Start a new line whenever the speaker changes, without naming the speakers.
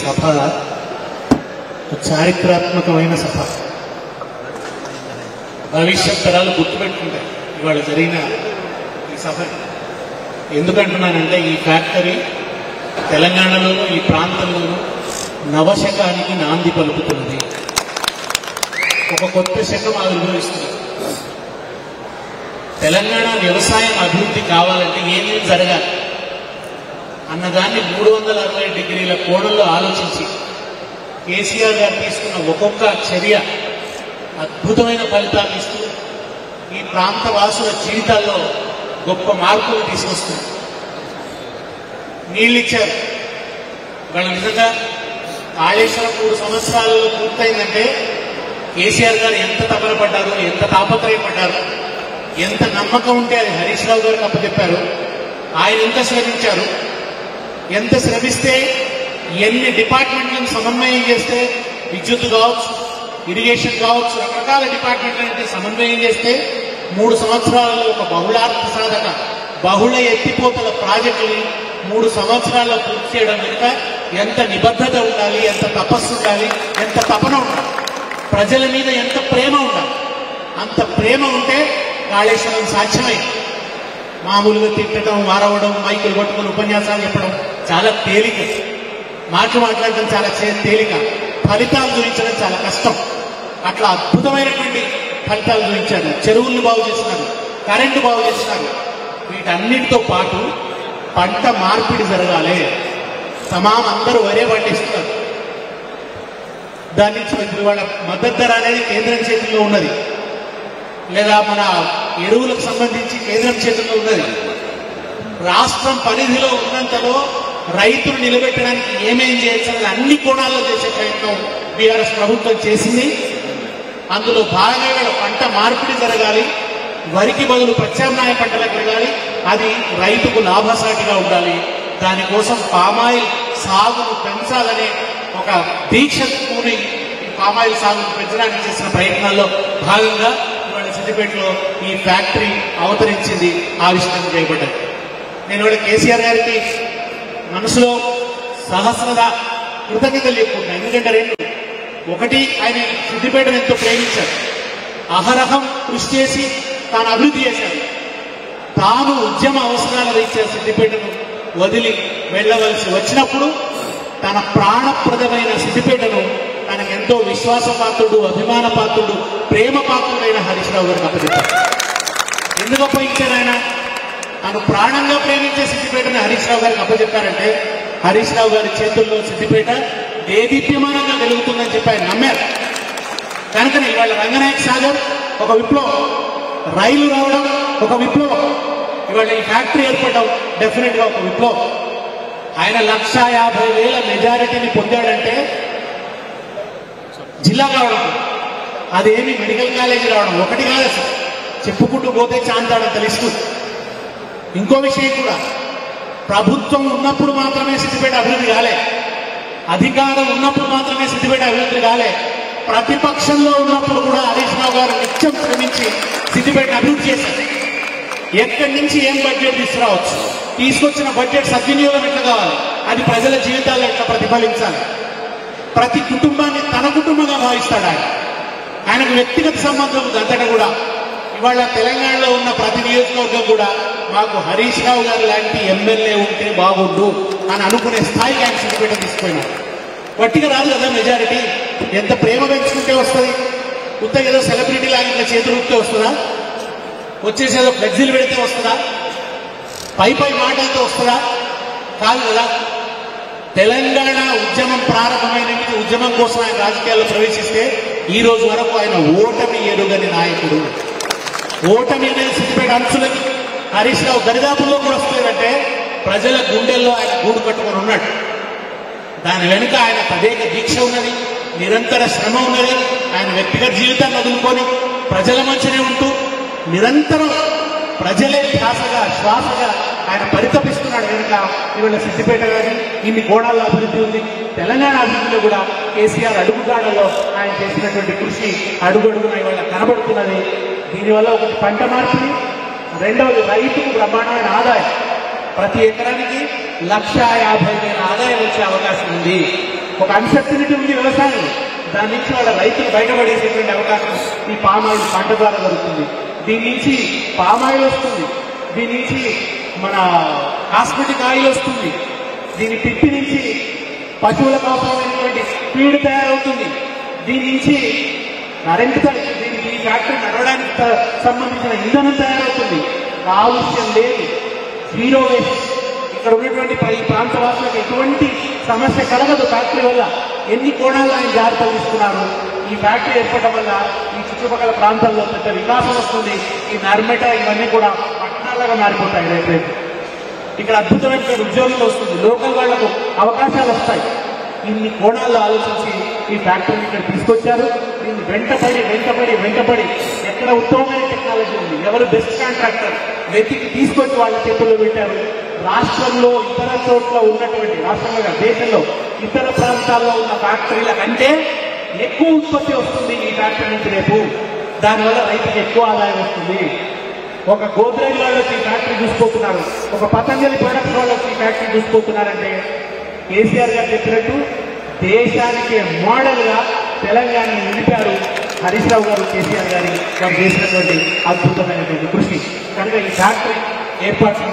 సభ చారిత్రాత్మకమైన సభ. భవిష్యత్ తరాలు గుర్తుపెట్టుకుంటాయి ఇవాళ జరిగిన ఈ సభ. ఎందుకంటున్నానంటే ఈ ఫ్యాక్టరీ తెలంగాణలోనూ ఈ ప్రాంతంలోనూ నవశకానికి నాంది పలుకుతున్నది. ఒక కొత్త శకం ఆవిర్భవిస్తుంది. తెలంగాణ వ్యవసాయం అభివృద్ధి కావాలంటే ఏమేమి జరగాలి అన్నదాన్ని 360 డిగ్రీల కోణంలో ఆలోచించి కేసీఆర్ గారు తీసుకున్న ఒక్కొక్క చర్య అద్భుతమైన ఫలితాలు ఇస్తూ ఈ ప్రాంత వాసుల జీవితాల్లో గొప్ప మార్పులు తీసుకొస్తుంది. నీళ్ళు ఇచ్చారు. వాళ్ళ నిజంగా కాళేశ్వరం 3 సంవత్సరాలలో పూర్తయిందంటే కేసీఆర్ గారు ఎంత తపన పడ్డారు, ఎంత తాపత్రయపడ్డారు, ఎంత నమ్మకం ఉంటే అది హరీష్ రావు గారికి అప్పచెప్పారు. ఆయన ఎంత శ్రమించారు, ఎంత శ్రమిస్తే ఎన్ని డిపార్ట్మెంట్లను సమన్వయం చేస్తే, విద్యుత్ కావచ్చు, ఇరిగేషన్ కావచ్చు, రకరకాల డిపార్ట్మెంట్లను సమన్వయం చేస్తే 3 సంవత్సరాలలో ఒక బహుళార్థ సాధక బహుళ ఎత్తిపోతల ప్రాజెక్టుని 3 సంవత్సరాల్లో పూర్తి చేయడం వెనుక ఎంత నిబద్ధత ఉండాలి, ఎంత తపస్సు ఉండాలి, ఎంత తపన ఉండాలి, ప్రజల మీద ఎంత ప్రేమ ఉండాలి. అంత ప్రేమ ఉంటే కాళేశ్వరం సాధ్యమైంది. మామూలుగా తిట్టడం, వారవడం, మైకులు పట్టుకుని ఉపన్యాసాలు చెప్పడం చాలా తేలిక. మాట్లాడడం చాలా తేలిక, ఫలితాలు చూపించడం చాలా కష్టం. అట్లా అద్భుతమైనటువంటి ఫలితాలు చూపించారు. చెరువులను బాగు చేసినారు, కరెంటు బాగు చేసినారు. వీటన్నిటితో పాటు పంట మార్పిడి జరగాలి. అందరూ వరే పండిస్తున్నారు. దాని నుంచి ఇప్పుడు వాళ్ళ మద్దతు ధర అనేది కేంద్రం చేతుల్లో ఉన్నది, లేదా మన ఎరువులకు సంబంధించి కేంద్రం చేతుల్లో ఉన్నది. రాష్ట్రం పరిధిలో ఉన్నంతలో రైతులు నిలబెట్టడానికి ఏమేం చేయాల్సిన అన్ని కోణాల్లో చేసే ప్రయత్నం బీఆర్ఎస్ ప్రభుత్వం చేసింది. అందులో భాగంగా పంట మార్పిడి జరగాలి, వరికి బదులు ప్రత్యామ్నాయ పంటలకు వెళ్ళాలి, అది రైతుకు లాభసాటిగా ఉండాలి. దానికోసం పామాయిల్ సాగును పెంచాలనే ఒక దీక్షతోని పామాయిల్ సాగును పెంచడానికి చేసిన ప్రయత్నాల్లో భాగంగా ఇవాళ సిద్దిపేటలో ఈ ఫ్యాక్టరీ అవతరించింది, ఆవిష్కరణ చేయబడ్డది. నేను ఇవాళ కేసీఆర్ గారికి మనసులో సహస్రద కృతజ్ఞతలు చెప్పుకుంటున్నాను. ఎందుకంటే 2, ఒకటి, ఆయన సిద్దిపేటను ఎంతో ప్రేమించారు, అహరహం కృషి చేసి తాను అభివృద్ధి చేశారు. తాను ఉద్యమ అవసరాల రీత్యా సిద్దిపేటను వదిలి వెళ్ళవలసి వచ్చినప్పుడు తన ప్రాణప్రదమైన సిద్దిపేటను తనకెంతో విశ్వాసపాత్రుడు, అభిమాన పాత్రుడు, ప్రేమ పాత్రుడైన హరీష్ రావు గారికి అప్పచెప్పారు. ఎందుకు అప్పగించారు? ఆయన తాను ప్రాణంగా ప్రేమించే సిద్దిపేటని హరీష్ రావు గారికి అప్పచెప్పారంటే హరీష్ రావు గారి చేతుల్లో సిద్దిపేట దేదీప్యమానంగా వెలుగుతుందని చెప్పి ఆయన నమ్మారు. కనుకనే ఇవాళ రంగనాయక సాగర్ ఒక విప్లవం, రైలు రావడం ఒక విప్లవం, ఇవాళ ఈ ఫ్యాక్టరీ ఏర్పడడం డెఫినెట్ గా ఒక విప్లవం. ఆయన 1,50,000 మెజారిటీని పొందాడంటే జిల్లా కావడం, అదేమి మెడికల్ కాలేజీ రావడం ఒకటి కాదు. చెప్పుకుంటూ పోతే చాంతాడంత లిస్టు. ఇంకో విషయం కూడా, ప్రభుత్వం ఉన్నప్పుడు మాత్రమే సిద్దిపేట అభివృద్ధి కాలే, అధికారం ఉన్నప్పుడు మాత్రమే సిద్దిపేట అభివృద్ధి కాలే, ప్రతిపక్షంలో ఉన్నప్పుడు కూడా హరీష్ రావు గారు నిత్యం శ్రమించి సిద్దిపేట అభివృద్ధి చేశారు. ఎక్కడి నుంచి ఏం బడ్జెట్ తీసుకురావచ్చు, తీసుకొచ్చిన బడ్జెట్ సద్వినియోగం ఎట్లా కావాలి, అది ప్రజల జీవితాల్లో ఎట్లా ప్రతిఫలించాలి, ప్రతి కుటుంబాన్ని తన కుటుంబంగా భావిస్తాడు ఆయన. ఆయనకు వ్యక్తిగత సంబంధం అంతటా కూడా ఇవాళ తెలంగాణలో ఉన్న ప్రతి నియోజకవర్గం కూడా మాకు హరీష్ రావు గారు లాంటి ఎమ్మెల్యే ఉంటే బాగుండు అని అనుకునే స్థాయికి ఆయన సిద్దిపేట తీసుకుపోయినాడు. వట్టిగా రాదు కదా మెజారిటీ. ఎంత ప్రేమ పెంచుకుంటే వస్తుంది? కొత్తగా ఏదో సెలబ్రిటీ లాగా ఇట్లా చేతులు ఊపితే వస్తుందా? వచ్చేసేదో ఫ్లెక్సీలు పెడితే వస్తుందా? పై మాటలతో వస్తుందా? కాదు కదా. తెలంగాణ ఉద్యమం ప్రారంభమైన ఉద్యమం కోసం ఆయన రాజకీయాల్లో ప్రవేశిస్తే ఈ రోజు వరకు ఆయన ఓటమి ఎరుగని నాయకుడు. ఓటమి అనేది సిద్దిపేట అంచులకి హరీష్ రావు దరిదాపుల్లో కూడా వస్తుందంటే ప్రజల గుండెల్లో ఆయన గూడు కట్టుకొని ఉన్నాడు. దాని వెనుక ఆయన తదేక దీక్ష ఉన్నది, నిరంతర శ్రమ ఉన్నది. ఆయన వ్యక్తిగత జీవితాన్ని వదులుకొని ప్రజల మధ్యనే ఉంటూ నిరంతరం ప్రజలే శ్వాసగా ఆయన పరితపిస్తున్నాడు. వెనుక ఇవాళ సిద్దిపేట కానీ ఇన్ని కోణాల్లో అభివృద్ధి ఉంది. తెలంగాణ అభివృద్ధిలో కూడా కేసీఆర్ అడుగుదాడల్లో ఆయన చేసినటువంటి కృషి అడుగడుగున ఇవాళ కనబడుతున్నది. దీనివల్ల ఒకటి పంట మార్పిడి, రెండవది రైతుకు బ్రహ్మాండమైన ఆదాయం. ప్రతి ఎకరానికి 1,50,000 ఆదాయం వచ్చే అవకాశం ఉంది. ఒక అన్సర్టినిటీ ఉంది వ్యవసాయం. దాని నుంచి వాళ్ళ రైతులు బయటపడేసేటువంటి అవకాశం ఈ పామాయిల్ పంట ద్వారా జరుగుతుంది. దీని నుంచి పామాయిల్ వస్తుంది, దీని నుంచి మన కాస్మెటిక్ ఆయిల్ వస్తుంది, దీని పిప్పి నుంచి పశువులకు అవసరమైనటువంటి ఫీడ్ తయారవుతుంది, దీని నుంచి కరెంటు దీనికి ఈ ఫ్యాక్టరీ నడవడానికి సంబంధించిన ఇంధనం తయారవుతుంది. కాలుష్యం లేదు, జీరో వేస్ట్. ఇక్కడ ఉన్నటువంటి ఈ ప్రాంత వాసులకు ఎటువంటి సమస్య కలగదు ఫ్యాక్టరీ వల్ల. ఎన్ని కోణాలు ఆయన జాగ్రత్తలు తీసుకున్నారు. ఈ ఫ్యాక్టరీ ఏర్పడడం వల్ల ఈ చుట్టుపక్కల ప్రాంతాల్లో పెద్ద వికాసం వస్తుంది. ఈ నర్మెట ఇవన్నీ కూడా పట్టణాలుగా మారిపోతాయి. రేపు ఇక్కడ అద్భుతమైన ఉద్యోగులు వస్తుంది, లోకల్ వాళ్లకు అవకాశాలు వస్తాయి. ఇన్ని కోణాల్లో ఆలోచించి ఈ ఫ్యాక్టరీని ఇక్కడ తీసుకొచ్చారు. దీన్ని వెంటపడి ఎక్కడ ఉత్తమమైన టెక్నాలజీ ఉంది, ఎవరు బెస్ట్ కాంట్రాక్టర్ వెతికి తీసుకొచ్చి వాళ్ళ చేతుల్లో పెట్టారు. రాష్ట్రంలో ఇతర చోట్ల ఉన్నటువంటి రాష్ట్రంలో దేశంలో ఇతర ప్రాంతాల్లో ఉన్న ఫ్యాక్టరీల కంటే ఎక్కువ ఉత్పత్తి వస్తుంది ఈ ఫ్యాక్టరీ నుంచి రేపు. దానివల్ల రైతుకి ఎక్కువ ఆదాయం వస్తుంది. ఒక గోద్రేజ్ వాళ్ళు వచ్చి ఈ ఫ్యాక్టరీ చూసిపోతున్నారు, ఒక పతంజలి ప్రొడక్ట్స్ వాళ్ళు వచ్చి ఈ ఫ్యాక్టరీ చూసిపోతున్నారంటే కేసీఆర్ గారు చెప్పినట్టు దేశానికి మోడల్ గా తెలంగాణను నిలిపారు హరీష్ రావు గారు, కేసీఆర్ గారి వారు చేసినటువంటి అద్భుతమైనటువంటి కృషి. కనుక ఈ ఫ్యాక్టరీ ఏర్పాటు